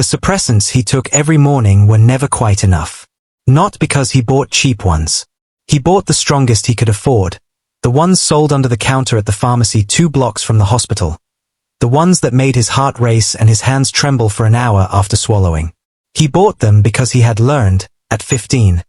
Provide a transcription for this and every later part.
The suppressants he took every morning were never quite enough. Not because he bought cheap ones. He bought the strongest he could afford, the ones sold under the counter at the pharmacy 2 blocks from the hospital. The ones that made his heart race and his hands tremble for an hour after swallowing. He bought them because he had learned, at 15,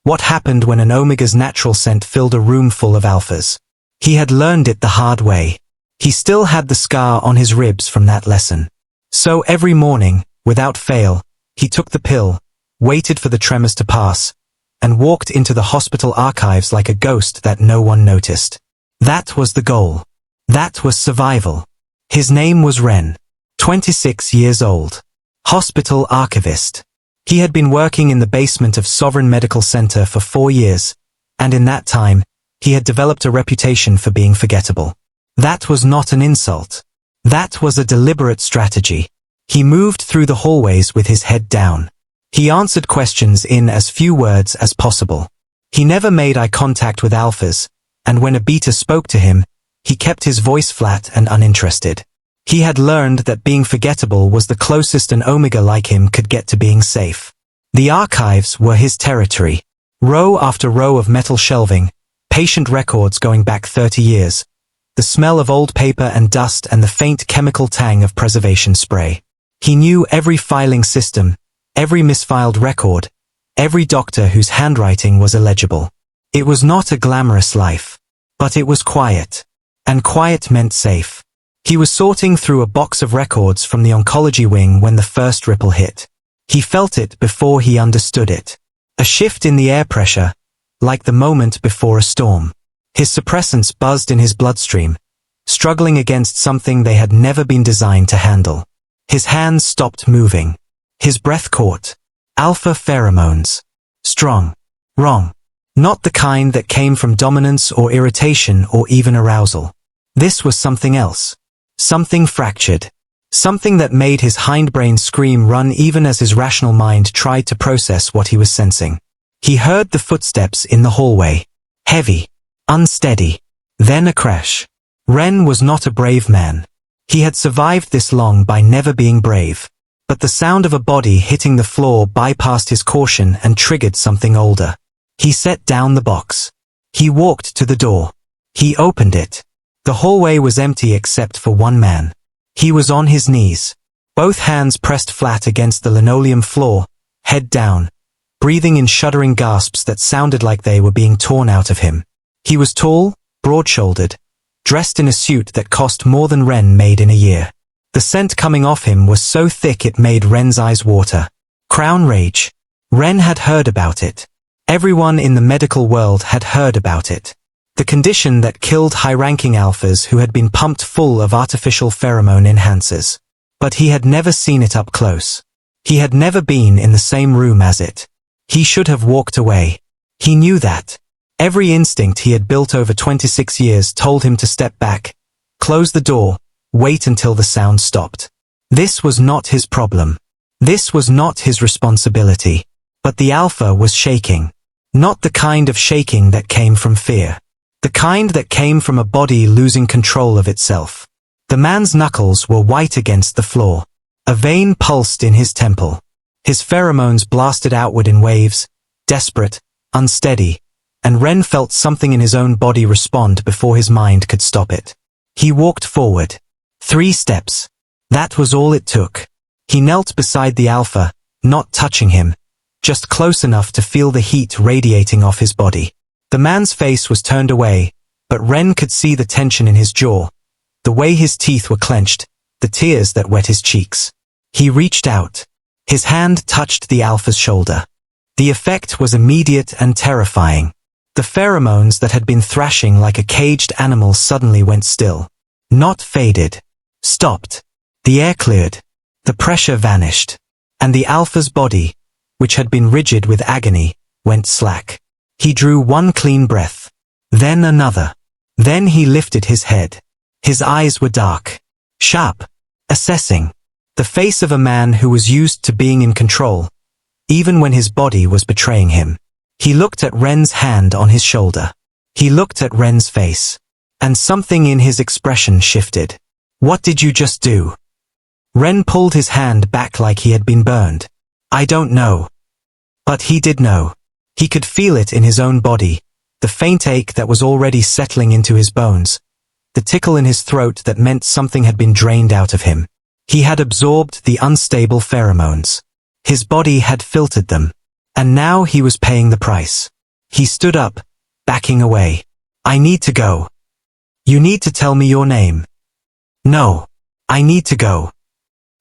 what happened when an omega's natural scent filled a room full of alphas. He had learned it the hard way. He still had the scar on his ribs from that lesson. So every morning, without fail, he took the pill, waited for the tremors to pass, and walked into the hospital archives like a ghost that no one noticed. That was the goal. That was survival. His name was Ren, 26 years old. Hospital archivist. He had been working in the basement of Sovereign Medical Center for 4 years, and in that time, he had developed a reputation for being forgettable. That was not an insult. That was a deliberate strategy. He moved through the hallways with his head down. He answered questions in as few words as possible. He never made eye contact with alphas, and when a beta spoke to him, he kept his voice flat and uninterested. He had learned that being forgettable was the closest an omega like him could get to being safe. The archives were his territory. Row after row of metal shelving, patient records going back 30 years, the smell of old paper and dust and the faint chemical tang of preservation spray. He knew every filing system, every misfiled record, every doctor whose handwriting was illegible. It was not a glamorous life, but it was quiet. And quiet meant safe. He was sorting through a box of records from the oncology wing when the first ripple hit. He felt it before he understood it. A shift in the air pressure, like the moment before a storm. His suppressants buzzed in his bloodstream, struggling against something they had never been designed to handle. His hands stopped moving. His breath caught. Alpha pheromones. Strong. Wrong. Not the kind that came from dominance or irritation or even arousal. This was something else. Something fractured. Something that made his hindbrain scream run even as his rational mind tried to process what he was sensing. He heard the footsteps in the hallway. Heavy. Unsteady. Then a crash. Ren was not a brave man. He had survived this long by never being brave. But the sound of a body hitting the floor bypassed his caution and triggered something older. He set down the box. He walked to the door. He opened it. The hallway was empty except for one man. He was on his knees, both hands pressed flat against the linoleum floor, head down, breathing in shuddering gasps that sounded like they were being torn out of him. He was tall, broad-shouldered, dressed in a suit that cost more than Ren made in a year. The scent coming off him was so thick it made Ren's eyes water. Crown rage. Ren had heard about it. Everyone in the medical world had heard about it. The condition that killed high-ranking alphas who had been pumped full of artificial pheromone enhancers. But he had never seen it up close. He had never been in the same room as it. He should have walked away. He knew that. Every instinct he had built over 26 years told him to step back, close the door, wait until the sound stopped. This was not his problem. This was not his responsibility. But the alpha was shaking. Not the kind of shaking that came from fear. The kind that came from a body losing control of itself. The man's knuckles were white against the floor. A vein pulsed in his temple. His pheromones blasted outward in waves, desperate, unsteady, and Ren felt something in his own body respond before his mind could stop it. He walked forward. 3 steps. That was all it took. He knelt beside the alpha, not touching him, just close enough to feel the heat radiating off his body. The man's face was turned away, but Ren could see the tension in his jaw, the way his teeth were clenched, the tears that wet his cheeks. He reached out. His hand touched the alpha's shoulder. The effect was immediate and terrifying. The pheromones that had been thrashing like a caged animal suddenly went still. Not faded. Stopped. The air cleared. The pressure vanished. And the alpha's body, which had been rigid with agony, went slack. He drew one clean breath. Then another. Then he lifted his head. His eyes were dark. Sharp. Assessing. The face of a man who was used to being in control, even when his body was betraying him. He looked at Ren's hand on his shoulder. He looked at Ren's face. And something in his expression shifted. What did you just do? Ren pulled his hand back like he had been burned. I don't know. But he did know. He could feel it in his own body, the faint ache that was already settling into his bones, the tickle in his throat that meant something had been drained out of him. He had absorbed the unstable pheromones. His body had filtered them. And now he was paying the price. He stood up, backing away. I need to go. You need to tell me your name. No. I need to go.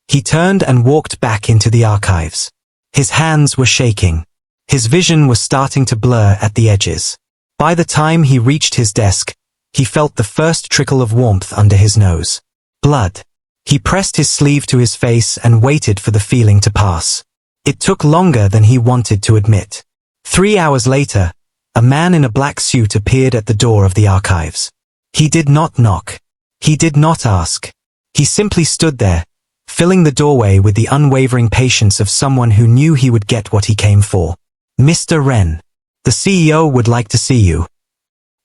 He turned and walked back into the archives. His hands were shaking. His vision was starting to blur at the edges. By the time he reached his desk, he felt the first trickle of warmth under his nose. Blood. He pressed his sleeve to his face and waited for the feeling to pass. It took longer than he wanted to admit. 3 hours later, a man in a black suit appeared at the door of the archives. He did not knock. He did not ask. He simply stood there, filling the doorway with the unwavering patience of someone who knew he would get what he came for. Mr. Ren. The CEO would like to see you.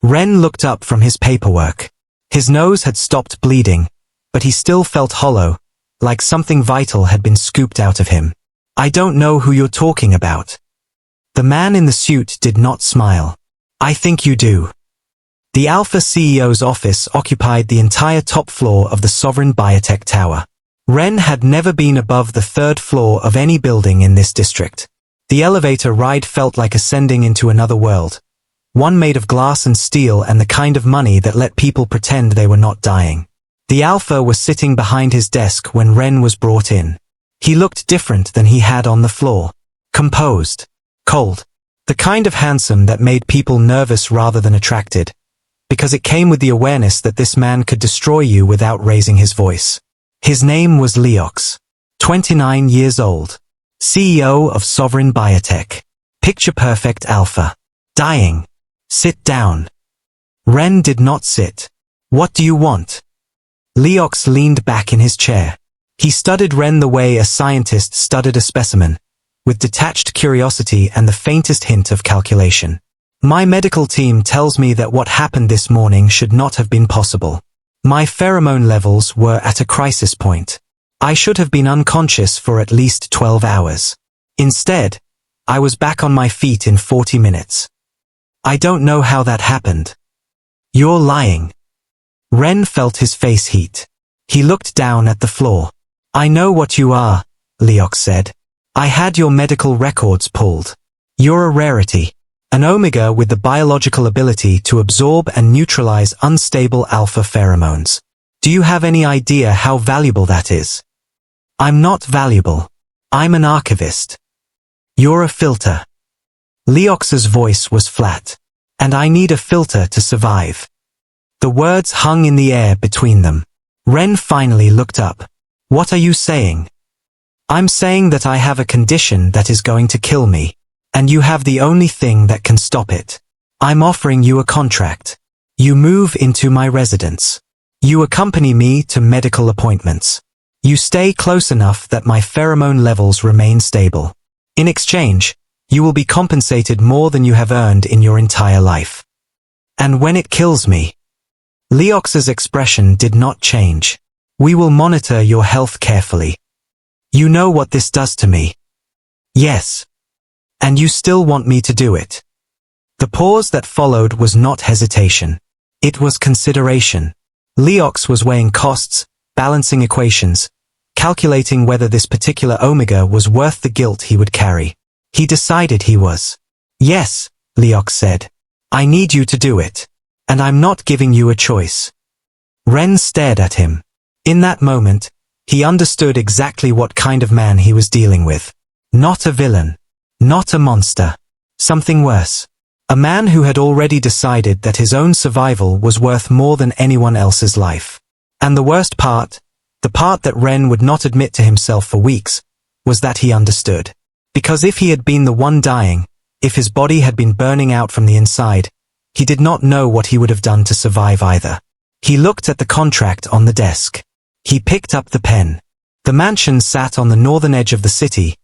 Ren looked up from his paperwork. His nose had stopped bleeding, but he still felt hollow, like something vital had been scooped out of him. I don't know who you're talking about. The man in the suit did not smile. I think you do. The Alpha CEO's office occupied the entire top floor of the Sovereign Biotech Tower. Ren had never been above the 3rd floor of any building in this district. The elevator ride felt like ascending into another world, one made of glass and steel and the kind of money that let people pretend they were not dying. The Alpha was sitting behind his desk when Ren was brought in. He looked different than he had on the floor. Composed. Cold. The kind of handsome that made people nervous rather than attracted, because it came with the awareness that this man could destroy you without raising his voice. His name was Leox. 29 years old. CEO of Sovereign Biotech. Picture-perfect Alpha. Dying. Sit down. Ren did not sit. What do you want? Leox leaned back in his chair. He studied Ren the way a scientist studied a specimen, with detached curiosity and the faintest hint of calculation. My medical team tells me that what happened this morning should not have been possible. My pheromone levels were at a crisis point. I should have been unconscious for at least 12 hours. Instead, I was back on my feet in 40 minutes. I don't know how that happened. You're lying. Ren felt his face heat. He looked down at the floor. I know what you are, Leox said. I had your medical records pulled. You're a rarity. An omega with the biological ability to absorb and neutralize unstable alpha pheromones. Do you have any idea how valuable that is? I'm not valuable. I'm an archivist. You're a filter. Leox's voice was flat. And I need a filter to survive. The words hung in the air between them. Ren finally looked up. What are you saying? I'm saying that I have a condition that is going to kill me. And you have the only thing that can stop it. I'm offering you a contract. You move into my residence. You accompany me to medical appointments. You stay close enough that my pheromone levels remain stable. In exchange, you will be compensated more than you have earned in your entire life. And when it kills me, Leox's expression did not change. We will monitor your health carefully. You know what this does to me. Yes. And you still want me to do it. The pause that followed was not hesitation. It was consideration. Leox was weighing costs, balancing equations, calculating whether this particular omega was worth the guilt he would carry. He decided he was. Yes, Leox said. I need you to do it. And I'm not giving you a choice. Ren stared at him. In that moment, he understood exactly what kind of man he was dealing with. Not a villain. Not a monster. Something worse. A man who had already decided that his own survival was worth more than anyone else's life. And the worst part, the part that Ren would not admit to himself for weeks, was that he understood. Because if he had been the one dying, if his body had been burning out from the inside, he did not know what he would have done to survive either. He looked at the contract on the desk. He picked up the pen. The mansion sat on the northern edge of the city,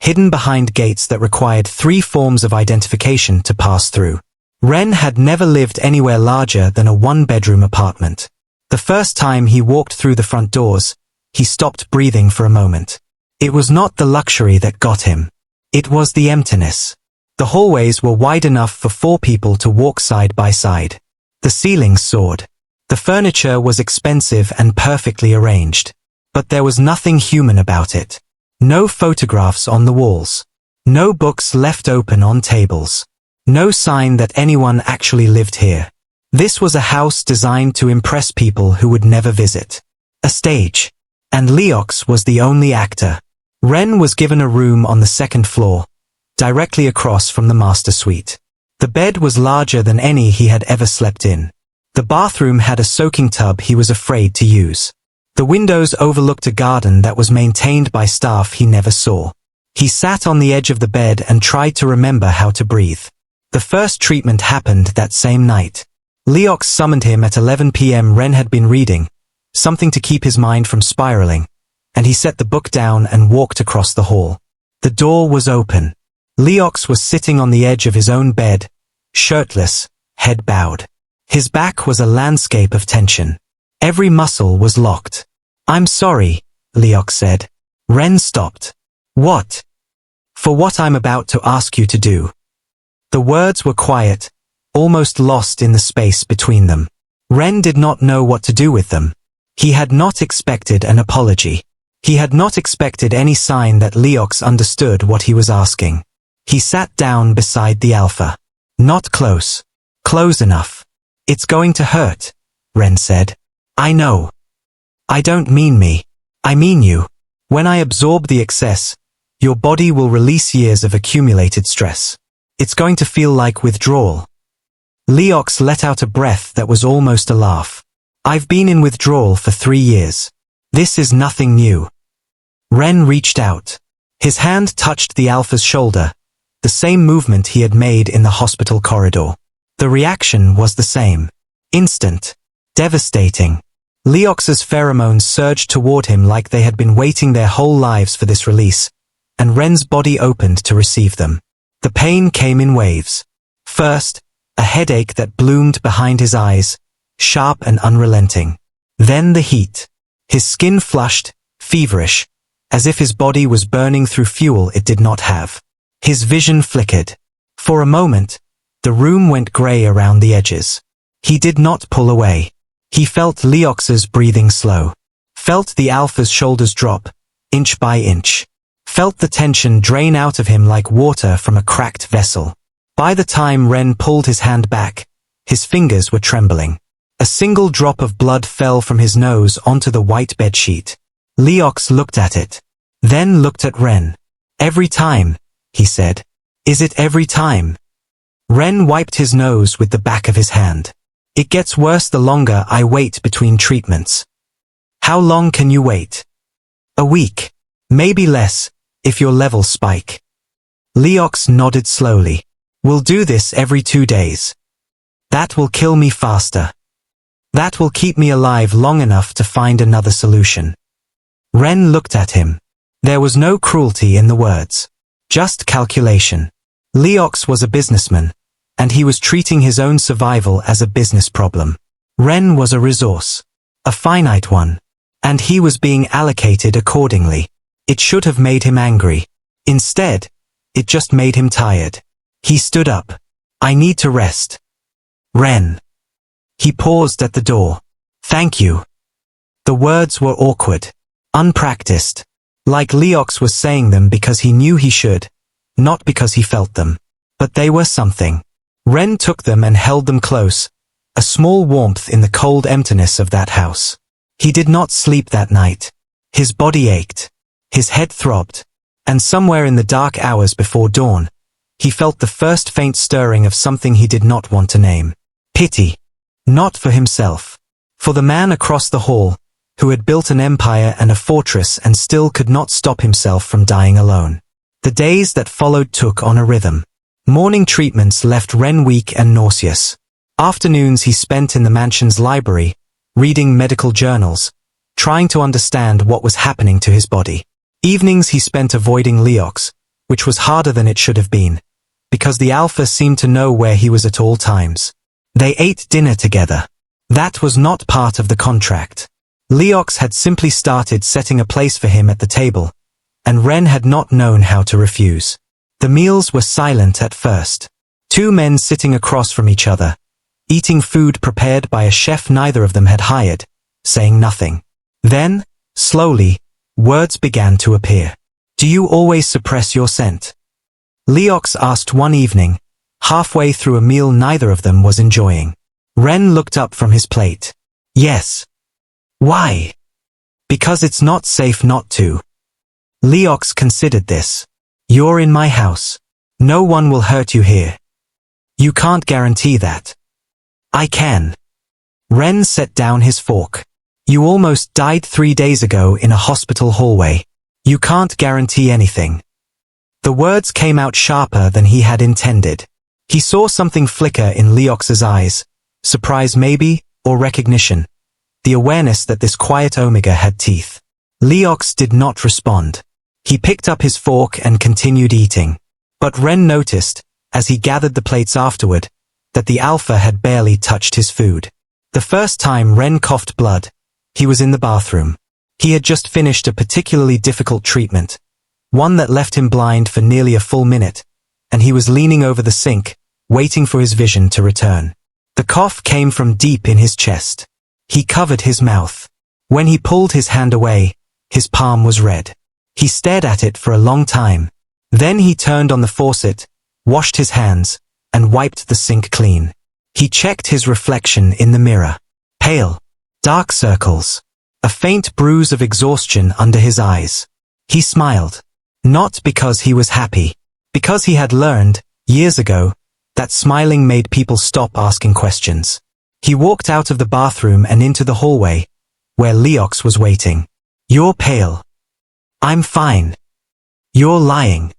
hidden behind gates that required 3 forms of identification to pass through. Ren had never lived anywhere larger than a 1-bedroom apartment. The first time he walked through the front doors, he stopped breathing for a moment. It was not the luxury that got him. It was the emptiness. The hallways were wide enough for 4 people to walk side by side. The ceilings soared. The furniture was expensive and perfectly arranged. But there was nothing human about it. No photographs on the walls. No books left open on tables. No sign that anyone actually lived here. This was a house designed to impress people who would never visit. A stage. And Leox was the only actor. Ren was given a room on the 2nd floor, directly across from the master suite. The bed was larger than any he had ever slept in. The bathroom had a soaking tub he was afraid to use. The windows overlooked a garden that was maintained by staff he never saw. He sat on the edge of the bed and tried to remember how to breathe. The first treatment happened that same night. Leox summoned him at 11 p.m. Ren had been reading, something to keep his mind from spiraling, and he set the book down and walked across the hall. The door was open. Leox was sitting on the edge of his own bed, shirtless, head bowed. His back was a landscape of tension. Every muscle was locked. "I'm sorry," Leox said. Ren stopped. "What?" "For what I'm about to ask you to do." The words were quiet, almost lost in the space between them. Ren did not know what to do with them. He had not expected an apology. He had not expected any sign that Leox understood what he was asking. He sat down beside the alpha. "Not close. Close enough." "It's going to hurt," Ren said. "I know. I don't mean me. I mean you. When I absorb the excess, your body will release years of accumulated stress. It's going to feel like withdrawal." Leox let out a breath that was almost a laugh. "I've been in withdrawal for 3 years. This is nothing new." Ren reached out. His hand touched the alpha's shoulder, the same movement he had made in the hospital corridor. The reaction was the same. Instant. Devastating. Leox's pheromones surged toward him like they had been waiting their whole lives for this release, and Ren's body opened to receive them. The pain came in waves. First, a headache that bloomed behind his eyes, sharp and unrelenting. Then the heat. His skin flushed, feverish, as if his body was burning through fuel it did not have. His vision flickered. For a moment, the room went gray around the edges. He did not pull away. He felt Leox's breathing slow. Felt the alpha's shoulders drop, inch by inch. Felt the tension drain out of him like water from a cracked vessel. By the time Ren pulled his hand back, his fingers were trembling. A single drop of blood fell from his nose onto the white bedsheet. Leox looked at it, then looked at Ren. "Every time," he said. "Is it every time?" Ren wiped his nose with the back of his hand. "It gets worse the longer I wait between treatments." "How long can you wait?" "A week. Maybe less, if your levels spike." Leox nodded slowly. "We'll do this every 2 days. That will kill me faster. That will keep me alive long enough to find another solution." Ren looked at him. There was no cruelty in the words. Just calculation. Leox was a businessman, and he was treating his own survival as a business problem. Ren was a resource. A finite one. And he was being allocated accordingly. It should have made him angry. Instead, it just made him tired. He stood up. "I need to rest." "Ren." He paused at the door. "Thank you." The words were awkward. Unpracticed. Like Leox was saying them because he knew he should, not because he felt them. But they were something. Ren took them and held them close, a small warmth in the cold emptiness of that house. He did not sleep that night. His body ached. His head throbbed. And somewhere in the dark hours before dawn, he felt the first faint stirring of something he did not want to name. Pity. Not for himself. For the man across the hall, who had built an empire and a fortress and still could not stop himself from dying alone. The days that followed took on a rhythm. Morning treatments left Ren weak and nauseous. Afternoons he spent in the mansion's library, reading medical journals, trying to understand what was happening to his body. Evenings he spent avoiding Leox, which was harder than it should have been, because the alpha seemed to know where he was at all times. They ate dinner together. That was not part of the contract. Leox had simply started setting a place for him at the table, and Ren had not known how to refuse. The meals were silent at first. Two men sitting across from each other, eating food prepared by a chef neither of them had hired, saying nothing. Then, slowly, words began to appear. "Do you always suppress your scent?" Leox asked one evening, halfway through a meal neither of them was enjoying. Ren looked up from his plate. "Yes." "Why?" "Because it's not safe not to." Leox considered this. "You're in my house. No one will hurt you here." "You can't guarantee that." "I can." Ren set down his fork. "You almost died 3 days ago in a hospital hallway. You can't guarantee anything." The words came out sharper than he had intended. He saw something flicker in Leox's eyes, surprise maybe, or recognition. The awareness that this quiet Omega had teeth. Leox did not respond. He picked up his fork and continued eating. But Ren noticed, as he gathered the plates afterward, that the Alpha had barely touched his food. The first time Ren coughed blood, he was in the bathroom. He had just finished a particularly difficult treatment, one that left him blind for nearly a full minute, and he was leaning over the sink, waiting for his vision to return. The cough came from deep in his chest. He covered his mouth. When he pulled his hand away, his palm was red. He stared at it for a long time. Then he turned on the faucet, washed his hands, and wiped the sink clean. He checked his reflection in the mirror. Pale. Dark circles. A faint bruise of exhaustion under his eyes. He smiled. Not because he was happy. Because he had learned, years ago, that smiling made people stop asking questions. He walked out of the bathroom and into the hallway, where Leox was waiting. "You're pale." "I'm fine." "You're lying."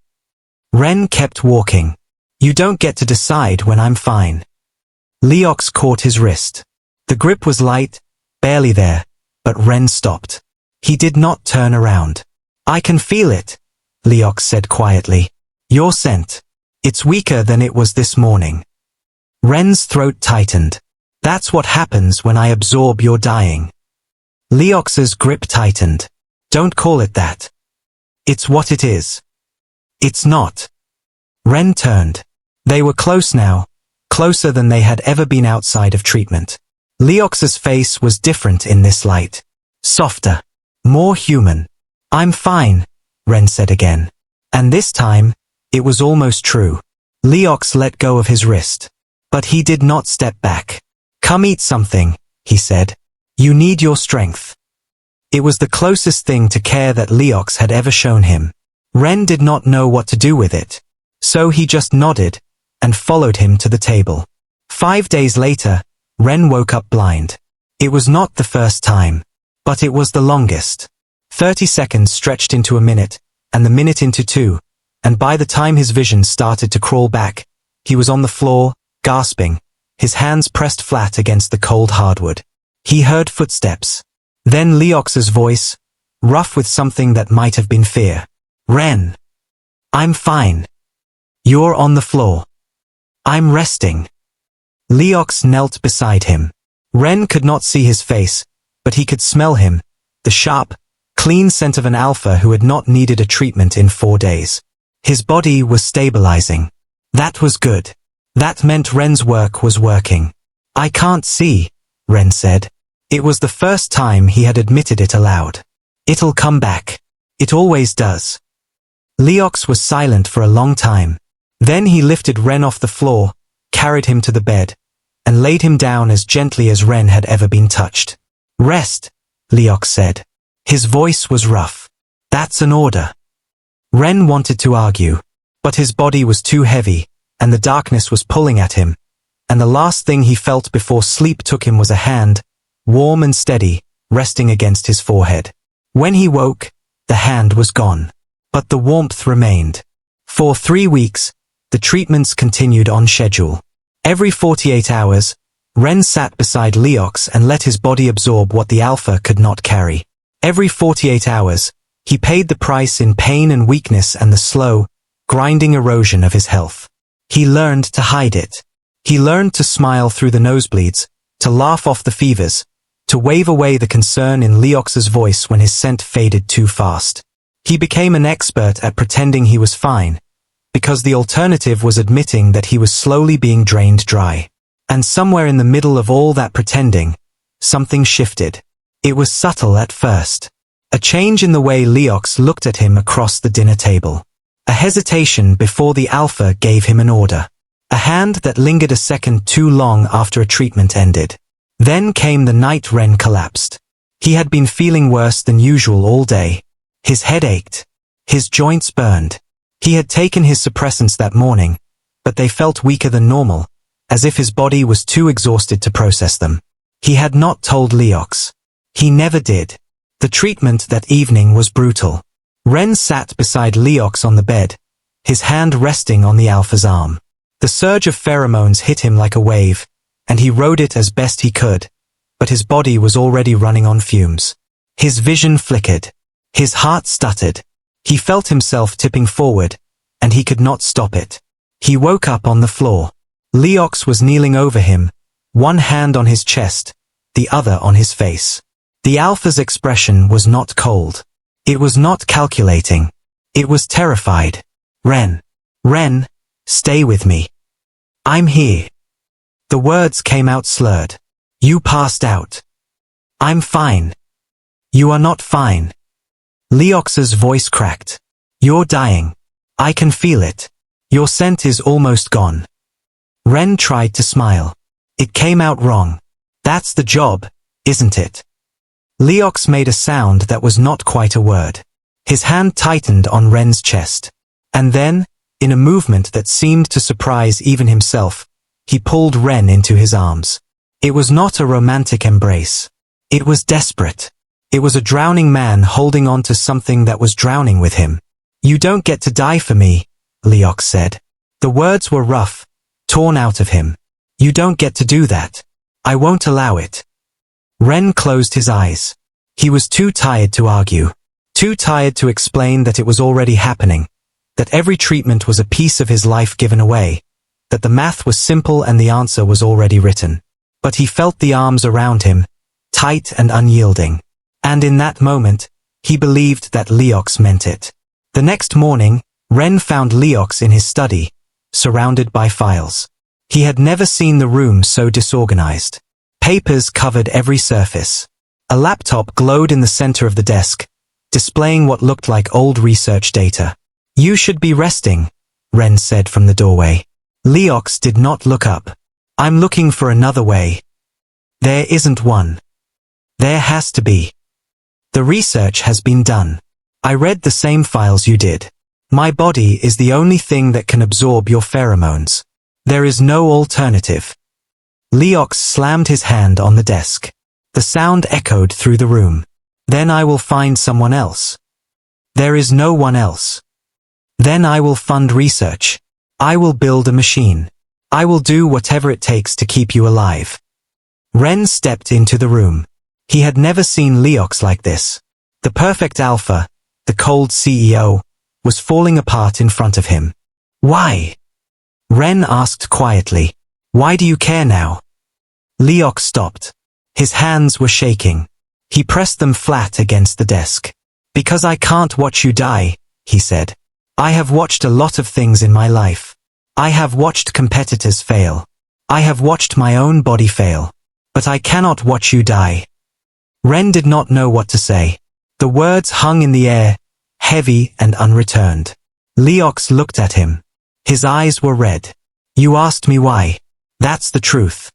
Ren kept walking. "You don't get to decide when I'm fine." Leox caught his wrist. The grip was light, barely there, but Ren stopped. He did not turn around. "I can feel it," Leox said quietly. "Your scent. It's weaker than it was this morning." Ren's throat tightened. "That's what happens when I absorb your dying." Leox's grip tightened. "Don't call it that." "It's what it is." "It's not." Ren turned. They were close now, closer than they had ever been outside of treatment. Leox's face was different in this light. Softer. More human. "I'm fine," Ren said again. And this time, it was almost true. Leox let go of his wrist. But he did not step back. "Come eat something," he said. "You need your strength." It was the closest thing to care that Leox had ever shown him. Ren did not know what to do with it. So he just nodded, and followed him to the table. 5 days later, Ren woke up blind. It was not the first time, but it was the longest. 30 seconds stretched into a minute, and the minute into 2, and by the time his vision started to crawl back, he was on the floor, gasping, his hands pressed flat against the cold hardwood. He heard footsteps. Then Leox's voice, rough with something that might have been fear. "Ren. I'm fine. You're on the floor." "I'm resting." Leox knelt beside him. Ren could not see his face, but he could smell him, the sharp, clean scent of an alpha who had not needed a treatment in 4 days. His body was stabilizing. That was good. That meant Ren's work was working. "I can't see," Ren said. It was the first time he had admitted it aloud. "It'll come back. It always does." Leox was silent for a long time. Then he lifted Ren off the floor, carried him to the bed, and laid him down as gently as Ren had ever been touched. "Rest," Leox said. His voice was rough. "That's an order." Ren wanted to argue, but his body was too heavy, and the darkness was pulling at him, and the last thing he felt before sleep took him was a hand, warm and steady, resting against his forehead. When he woke, the hand was gone, but the warmth remained. For 3 weeks, the treatments continued on schedule. Every 48 hours, Ren sat beside Leox and let his body absorb what the alpha could not carry. Every 48 hours, he paid the price in pain and weakness and the slow, grinding erosion of his health. He learned to hide it. He learned to smile through the nosebleeds, to laugh off the fevers, to wave away the concern in Leox's voice when his scent faded too fast. He became an expert at pretending he was fine, because the alternative was admitting that he was slowly being drained dry. And somewhere in the middle of all that pretending, something shifted. It was subtle at first. A change in the way Leox looked at him across the dinner table. A hesitation before the alpha gave him an order. A hand that lingered a second too long after a treatment ended. Then came the night Ren collapsed. He had been feeling worse than usual all day. His head ached. His joints burned. He had taken his suppressants that morning, but they felt weaker than normal, as if his body was too exhausted to process them. He had not told Leox. He never did. The treatment that evening was brutal. Ren sat beside Leox on the bed, his hand resting on the alpha's arm. The surge of pheromones hit him like a wave, and he rode it as best he could, but his body was already running on fumes. His vision flickered. His heart stuttered. He felt himself tipping forward, and he could not stop it. He woke up on the floor. Leox was kneeling over him, one hand on his chest, the other on his face. The alpha's expression was not cold. It was not calculating. It was terrified. Ren, stay with me. I'm here. The words came out slurred. You passed out. I'm fine. You are not fine. Leox's voice cracked. You're dying. I can feel it. Your scent is almost gone. Ren tried to smile. It came out wrong. That's the job, isn't it? Leox made a sound that was not quite a word. His hand tightened on Ren's chest. And then, in a movement that seemed to surprise even himself, he pulled Ren into his arms. It was not a romantic embrace. It was desperate. It was a drowning man holding on to something that was drowning with him. You don't get to die for me, Leox said. The words were rough, torn out of him. You don't get to do that. I won't allow it. Ren closed his eyes. He was too tired to argue. Too tired to explain that it was already happening. That every treatment was a piece of his life given away. That the math was simple and the answer was already written. But he felt the arms around him, tight and unyielding. And in that moment, he believed that Leox meant it. The next morning, Ren found Leox in his study, surrounded by files. He had never seen the room so disorganized. Papers covered every surface. A laptop glowed in the center of the desk, displaying what looked like old research data. You should be resting, Ren said from the doorway. Leox did not look up. I'm looking for another way. There isn't one. There has to be. The research has been done. I read the same files you did. My body is the only thing that can absorb your pheromones. There is no alternative. Leox slammed his hand on the desk. The sound echoed through the room. Then I will find someone else. There is no one else. Then I will fund research. I will build a machine. I will do whatever it takes to keep you alive. Ren stepped into the room. He had never seen Leox like this. The perfect alpha, the cold CEO, was falling apart in front of him. Why? Ren asked quietly. Why do you care now? Leox stopped. His hands were shaking. He pressed them flat against the desk. Because I can't watch you die, he said. I have watched a lot of things in my life. I have watched competitors fail. I have watched my own body fail. But I cannot watch you die. Ren did not know what to say. The words hung in the air, heavy and unreturned. Leox looked at him. His eyes were red. You asked me why. That's the truth.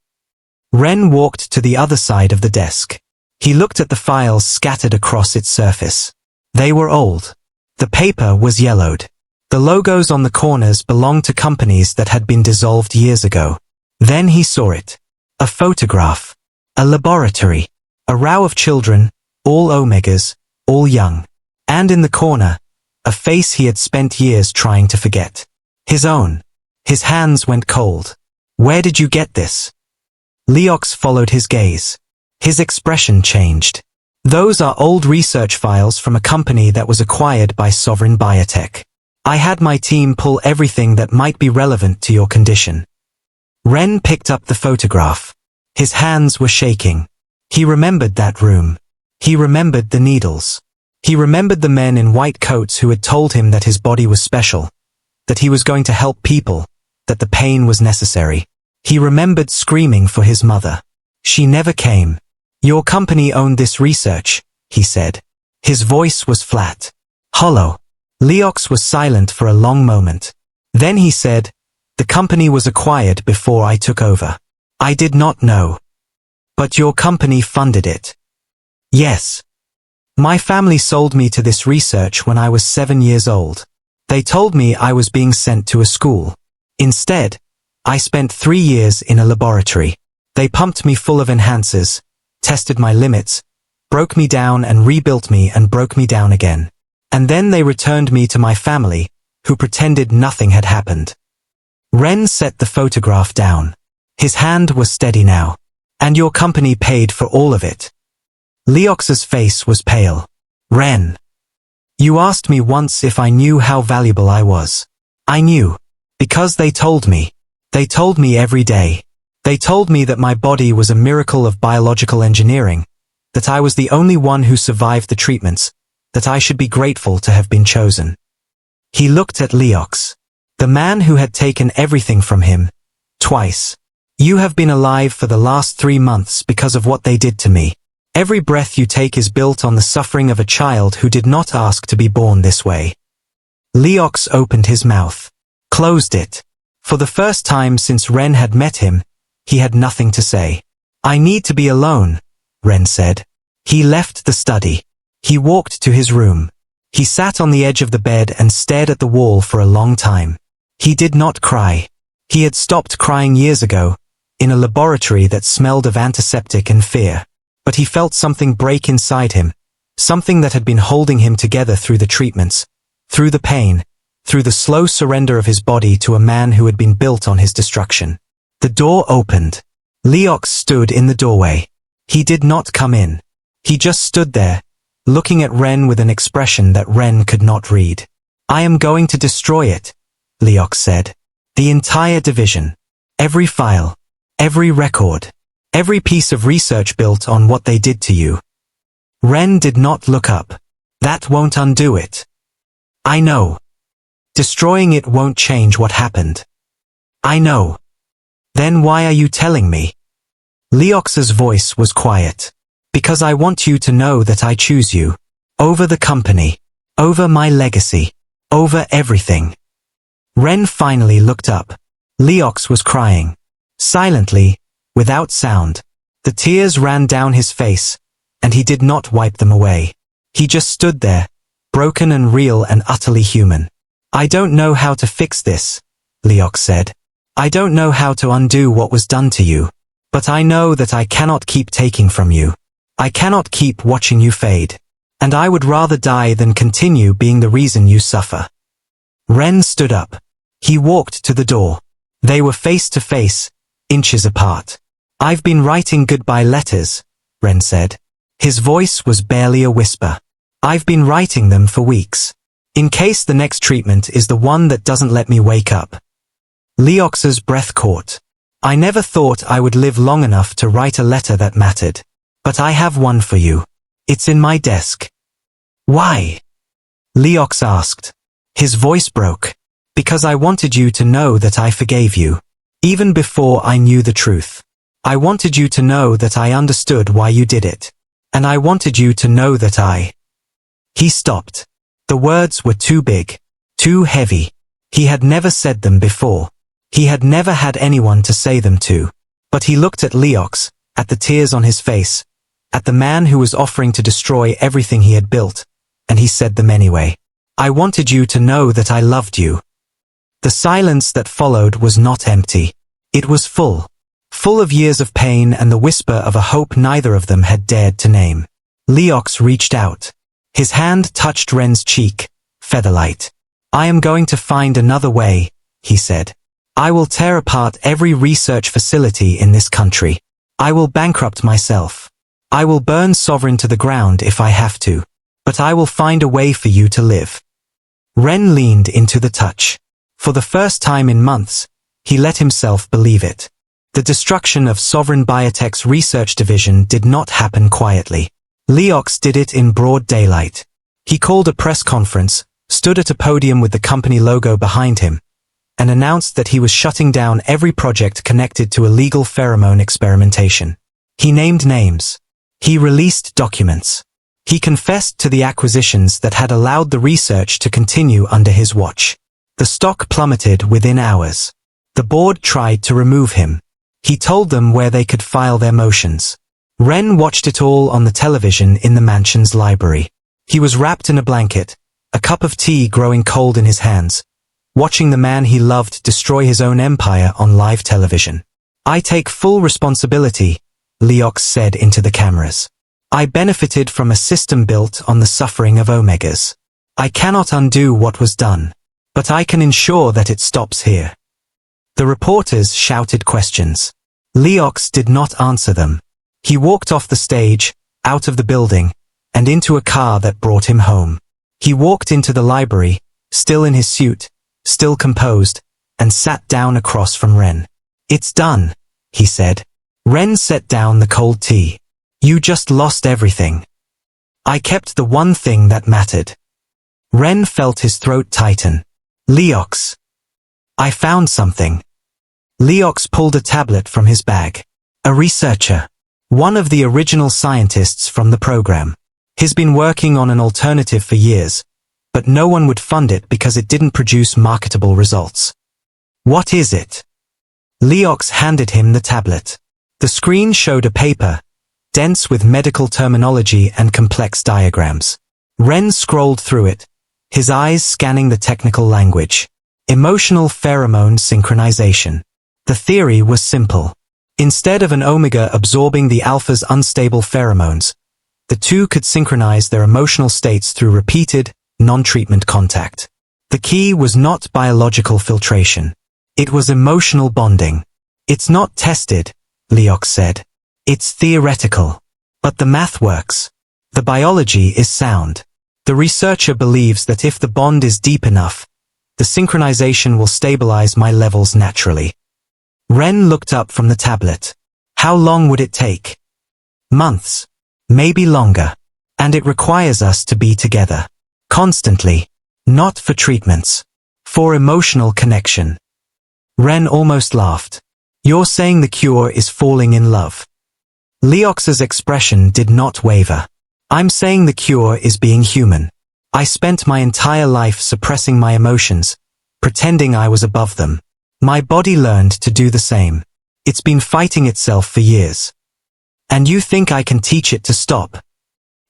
Ren walked to the other side of the desk. He looked at the files scattered across its surface. They were old. The paper was yellowed. The logos on the corners belonged to companies that had been dissolved years ago. Then he saw it. A photograph. A laboratory. A row of children, all omegas, all young. And in the corner, a face he had spent years trying to forget. His own. His hands went cold. Where did you get this? Leox followed his gaze. His expression changed. Those are old research files from a company that was acquired by Sovereign Biotech. I had my team pull everything that might be relevant to your condition. Ren picked up the photograph. His hands were shaking. He remembered that room. He remembered the needles. He remembered the men in white coats who had told him that his body was special, that he was going to help people, that the pain was necessary. He remembered screaming for his mother. She never came. Your company owned this research, he said. His voice was flat, hollow. Leox was silent for a long moment. Then he said, the company was acquired before I took over. I did not know. But your company funded it. Yes. My family sold me to this research when I was 7 years old. They told me I was being sent to a school. Instead, I spent 3 years in a laboratory. They pumped me full of enhancers, tested my limits, broke me down and rebuilt me and broke me down again. And then they returned me to my family, who pretended nothing had happened. Ren set the photograph down. His hand was steady now. And your company paid for all of it. Leox's face was pale. Ren. You asked me once if I knew how valuable I was. I knew. Because they told me. They told me every day. They told me that my body was a miracle of biological engineering, that I was the only one who survived the treatments, that I should be grateful to have been chosen. He looked at Leox, the man who had taken everything from him, twice. You have been alive for the last 3 months because of what they did to me. Every breath you take is built on the suffering of a child who did not ask to be born this way. Leox opened his mouth, closed it. For the first time since Ren had met him, he had nothing to say. I need to be alone, Ren said. He left the study. He walked to his room. He sat on the edge of the bed and stared at the wall for a long time. He did not cry. He had stopped crying years ago, in a laboratory that smelled of antiseptic and fear. But he felt something break inside him, something that had been holding him together through the treatments, through the pain, through the slow surrender of his body to a man who had been built on his destruction. The door opened. Leox stood in the doorway. He did not come in. He just stood there, looking at Ren with an expression that Ren could not read. I am going to destroy it, Leox said. The entire division. Every file. Every record. Every piece of research built on what they did to you. Ren did not look up. That won't undo it. I know. Destroying it won't change what happened. I know. Then why are you telling me? Leox's voice was quiet. Because I want you to know that I choose you. Over the company. Over my legacy. Over everything. Ren finally looked up. Leox was crying. Silently, without sound. The tears ran down his face, and he did not wipe them away. He just stood there, broken and real and utterly human. I don't know how to fix this, Leox said. I don't know how to undo what was done to you. But I know that I cannot keep taking from you. I cannot keep watching you fade. And I would rather die than continue being the reason you suffer. Ren stood up. He walked to the door. They were face to face, inches apart. I've been writing goodbye letters, Ren said. His voice was barely a whisper. I've been writing them for weeks. In case the next treatment is the one that doesn't let me wake up. Leox's breath caught. I never thought I would live long enough to write a letter that mattered. But I have one for you. It's in my desk. Why? Leox asked. His voice broke. Because I wanted you to know that I forgave you. Even before I knew the truth. I wanted you to know that I understood why you did it. And I wanted you to know that I... He stopped. The words were too big. Too heavy. He had never said them before. He had never had anyone to say them to. But he looked at Leox, at the tears on his face, at the man who was offering to destroy everything he had built, and he said them anyway. I wanted you to know that I loved you. The silence that followed was not empty. It was full. Full of years of pain and the whisper of a hope neither of them had dared to name. Leox reached out. His hand touched Ren's cheek, featherlight. I am going to find another way, he said. I will tear apart every research facility in this country. I will bankrupt myself. I will burn Sovereign to the ground if I have to. But I will find a way for you to live. Ren leaned into the touch. For the first time in months, he let himself believe it. The destruction of Sovereign Biotech's research division did not happen quietly. Leox did it in broad daylight. He called a press conference, stood at a podium with the company logo behind him, and announced that he was shutting down every project connected to illegal pheromone experimentation. He named names. He released documents. He confessed to the acquisitions that had allowed the research to continue under his watch. The stock plummeted within hours. The board tried to remove him. He told them where they could file their motions. Ren watched it all on the television in the mansion's library. He was wrapped in a blanket, a cup of tea growing cold in his hands, watching the man he loved destroy his own empire on live television. "I take full responsibility," Leox said into the cameras. "I benefited from a system built on the suffering of omegas. I cannot undo what was done, but I can ensure that it stops here." The reporters shouted questions. Leox did not answer them. He walked off the stage, out of the building, and into a car that brought him home. He walked into the library, still in his suit, still composed, and sat down across from Ren. "It's done," he said. Ren set down the cold tea. "You just lost everything. I kept the one thing that mattered." Ren felt his throat tighten. "Leox. I found something." Leox pulled a tablet from his bag. "A researcher. One of the original scientists from the program. He's been working on an alternative for years, but no one would fund it because it didn't produce marketable results." "What is it?" Leox handed him the tablet. The screen showed a paper, dense with medical terminology and complex diagrams. Ren scrolled through it, his eyes scanning the technical language. Emotional pheromone synchronization. The theory was simple. Instead of an omega absorbing the alpha's unstable pheromones, the two could synchronize their emotional states through repeated, non-treatment contact. The key was not biological filtration. It was emotional bonding. "It's not tested," Leox said. "It's theoretical. But the math works. The biology is sound. The researcher believes that if the bond is deep enough, the synchronization will stabilize my levels naturally." Ren looked up from the tablet. "How long would it take?" "Months. Maybe longer. And it requires us to be together. Constantly. Not for treatments. For emotional connection." Ren almost laughed. "You're saying the cure is falling in love." Leox's expression did not waver. "I'm saying the cure is being human. I spent my entire life suppressing my emotions, pretending I was above them. My body learned to do the same. It's been fighting itself for years. And you think I can teach it to stop?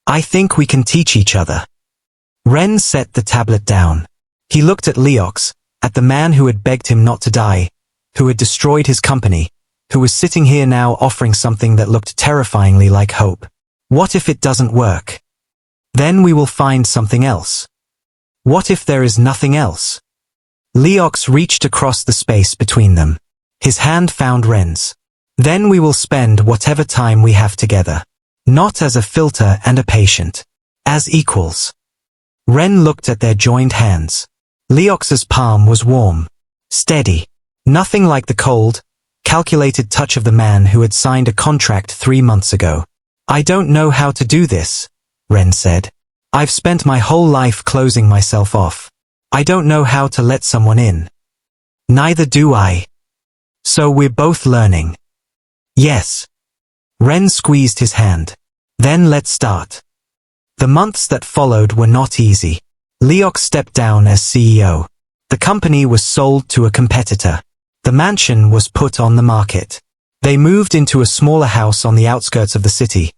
I think we can teach each other." Ren set the tablet down. He looked at Leox, at the man who had begged him not to die, who had destroyed his company, who was sitting here now offering something that looked terrifyingly like hope. "What if it doesn't work? Then we will find something else. What if there is nothing else?" Leox reached across the space between them. His hand found Ren's. "Then we will spend whatever time we have together. Not as a filter and a patient. As equals." Ren looked at their joined hands. Leox's palm was warm. Steady. Nothing like the cold, calculated touch of the man who had signed a contract 3 months ago. "I don't know how to do this," Ren said. "I've spent my whole life closing myself off. I don't know how to let someone in." "Neither do I. So we're both learning." "Yes." Ren squeezed his hand. "Then let's start." The months that followed were not easy. Leox stepped down as CEO. The company was sold to a competitor. The mansion was put on the market. They moved into a smaller house on the outskirts of the city,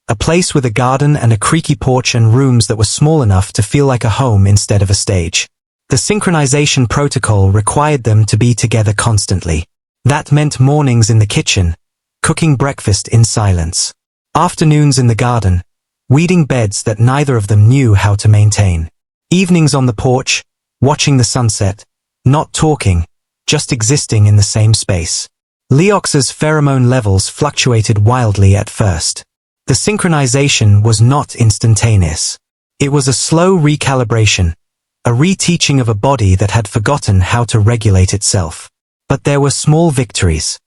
a place with a garden and a creaky porch and rooms that were small enough to feel like a home instead of a stage. The synchronization protocol required them to be together constantly. That meant mornings in the kitchen, cooking breakfast in silence. Afternoons in the garden, weeding beds that neither of them knew how to maintain. Evenings on the porch, watching the sunset, not talking, just existing in the same space. Leox's pheromone levels fluctuated wildly at first. The synchronization was not instantaneous. It was a slow recalibration, a reteaching of a body that had forgotten how to regulate itself. But there were small victories.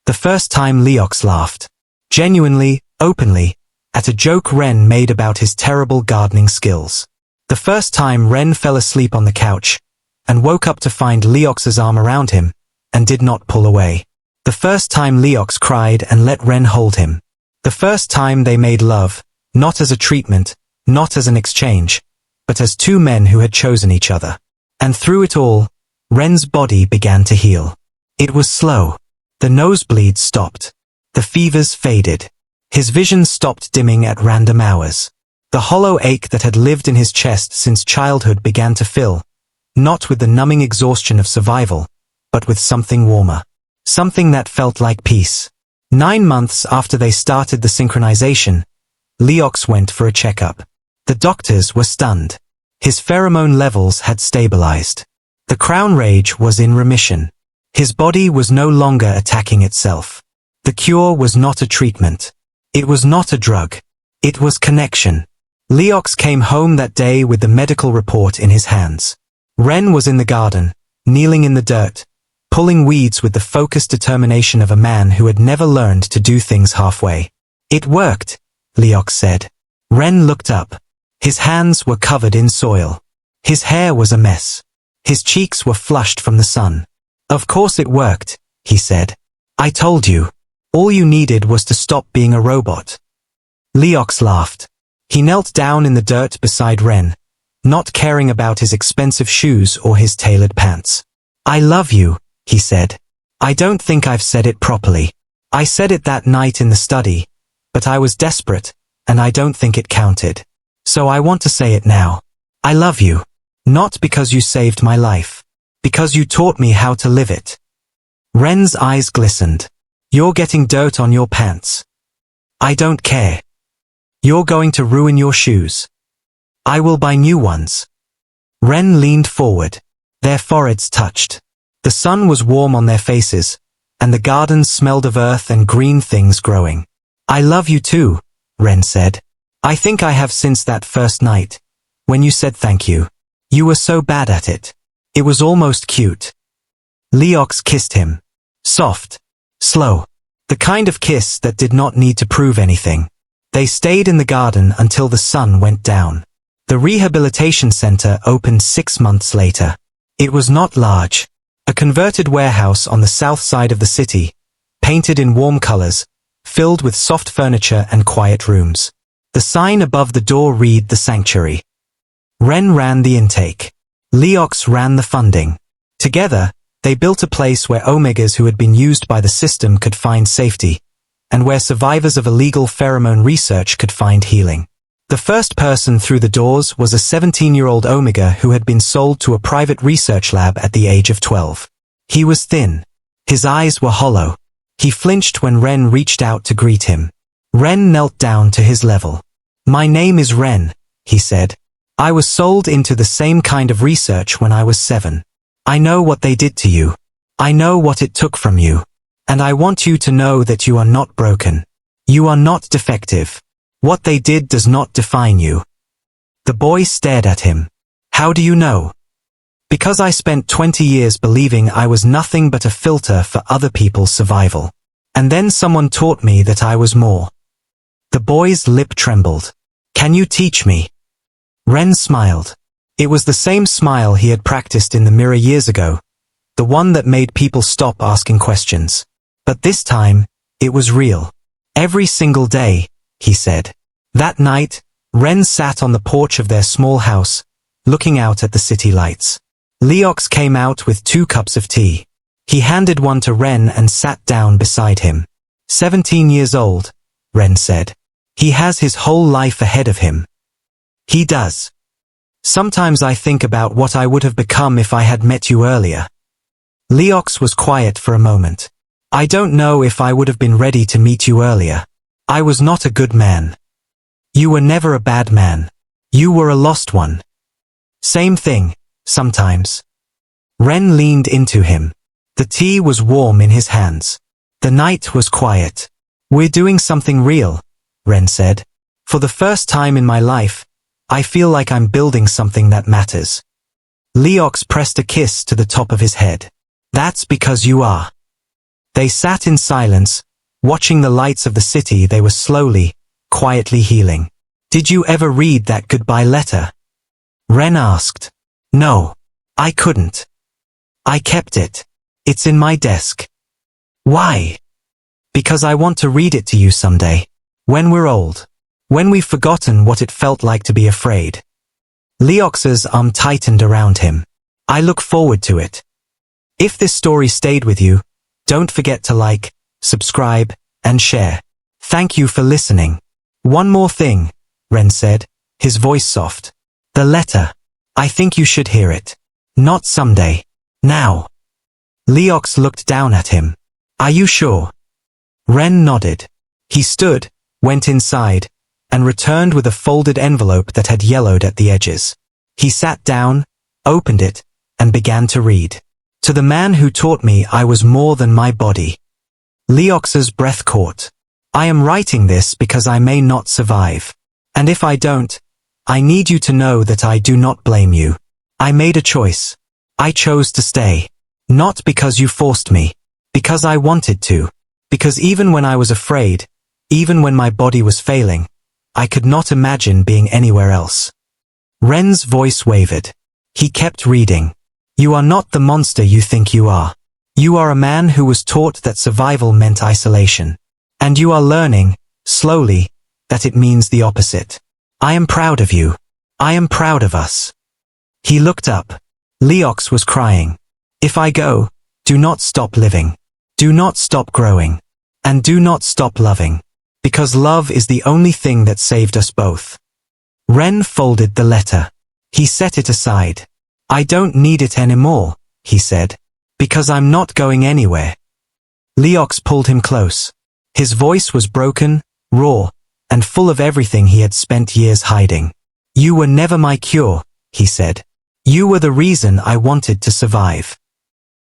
The first time Leox laughed. Genuinely, openly, at a joke Ren made about his terrible gardening skills. The first time Ren fell asleep on the couch, and woke up to find Leox's arm around him, and did not pull away. The first time Leox cried and let Ren hold him. The first time they made love, not as a treatment, not as an exchange, but as two men who had chosen each other. And through it all, Ren's body began to heal. It was slow. The nosebleeds stopped. The fevers faded. His vision stopped dimming at random hours. The hollow ache that had lived in his chest since childhood began to fill, not with the numbing exhaustion of survival, but with something warmer. Something that felt like peace. 9 months after they started the synchronization, Leox went for a checkup. The doctors were stunned. His pheromone levels had stabilized. The crown rage was in remission. His body was no longer attacking itself. The cure was not a treatment. It was not a drug. It was connection. Leox came home that day with the medical report in his hands. Ren was in the garden, kneeling in the dirt, pulling weeds with the focused determination of a man who had never learned to do things halfway. "It worked," Leox said. Ren looked up. His hands were covered in soil. His hair was a mess. His cheeks were flushed from the sun. "Of course it worked," he said. "I told you. All you needed was to stop being a robot." Leox laughed. He knelt down in the dirt beside Ren, not caring about his expensive shoes or his tailored pants. "I love you," he said. "I don't think I've said it properly. I said it that night in the study, but I was desperate, and I don't think it counted. So I want to say it now. I love you. Not because you saved my life. Because you taught me how to live it." Ren's eyes glistened. "You're getting dirt on your pants. I don't care. You're going to ruin your shoes. I will buy new ones." Ren leaned forward. Their foreheads touched. The sun was warm on their faces, and the garden smelled of earth and green things growing. "I love you too," Ren said. "I think I have since that first night, when you said thank you. You were so bad at it. It was almost cute." Leox kissed him. Soft. Slow. The kind of kiss that did not need to prove anything. They stayed in the garden until the sun went down. The rehabilitation center opened 6 months later. It was not large. A converted warehouse on the south side of the city, painted in warm colors, filled with soft furniture and quiet rooms. The sign above the door read "The Sanctuary." Ren ran the intake. Leox ran the funding. Together, they built a place where omegas who had been used by the system could find safety, and where survivors of illegal pheromone research could find healing. The first person through the doors was a 17-year-old omega who had been sold to a private research lab at the age of 12. He was thin. His eyes were hollow. He flinched when Ren reached out to greet him. Ren knelt down to his level. "My name is Ren," he said. "I was sold into the same kind of research when I was 7. I know what they did to you. I know what it took from you. And I want you to know that you are not broken. You are not defective. What they did does not define you." The boy stared at him. "How do you know?" "Because I spent 20 years believing I was nothing but a filter for other people's survival. And then someone taught me that I was more." The boy's lip trembled. "Can you teach me?" Ren smiled. It was the same smile he had practiced in the mirror years ago, the one that made people stop asking questions. But this time, it was real. "Every single day," he said. That night, Ren sat on the porch of their small house, looking out at the city lights. Leox came out with 2 cups of tea. He handed one to Ren and sat down beside him. 17 years old, Ren said. "He has his whole life ahead of him." "He does. Sometimes I think about what I would have become if I had met you earlier." Leox was quiet for a moment. "I don't know if I would have been ready to meet you earlier. I was not a good man. You were never a bad man. You were a lost one." "Same thing, sometimes." Ren leaned into him. The tea was warm in his hands. The night was quiet. "We're doing something real," Ren said. "For the first time in my life, I feel like I'm building something that matters." Leox pressed a kiss to the top of his head. "That's because you are." They sat in silence, watching the lights of the city they were slowly, quietly healing. "Did you ever read that goodbye letter?" Ren asked. "No. I couldn't. I kept it. It's in my desk." "Why?" "Because I want to read it to you someday. When we're old. When we've forgotten what it felt like to be afraid." Leox's arm tightened around him. "I look forward to it." If this story stayed with you, don't forget to like, subscribe, and share. Thank you for listening. "One more thing," Ren said, his voice soft. "The letter. I think you should hear it. Not someday. Now." Leox looked down at him. "Are you sure?" Ren nodded. He stood, went inside, and returned with a folded envelope that had yellowed at the edges. He sat down, opened it, and began to read. "To the man who taught me I was more than my body." Leox's breath caught. "I am writing this because I may not survive. And if I don't, I need you to know that I do not blame you. I made a choice. I chose to stay. Not because you forced me. Because I wanted to. Because even when I was afraid, even when my body was failing, I could not imagine being anywhere else." Ren's voice wavered. He kept reading. "You are not the monster you think you are. You are a man who was taught that survival meant isolation. And you are learning, slowly, that it means the opposite. I am proud of you. I am proud of us." He looked up. Leox was crying. "If I go, do not stop living. Do not stop growing. And do not stop loving. Because love is the only thing that saved us both." Ren folded the letter. He set it aside. "I don't need it anymore," he said. "Because I'm not going anywhere." Leox pulled him close. His voice was broken, raw, and full of everything he had spent years hiding. "You were never my cure," he said. "You were the reason I wanted to survive.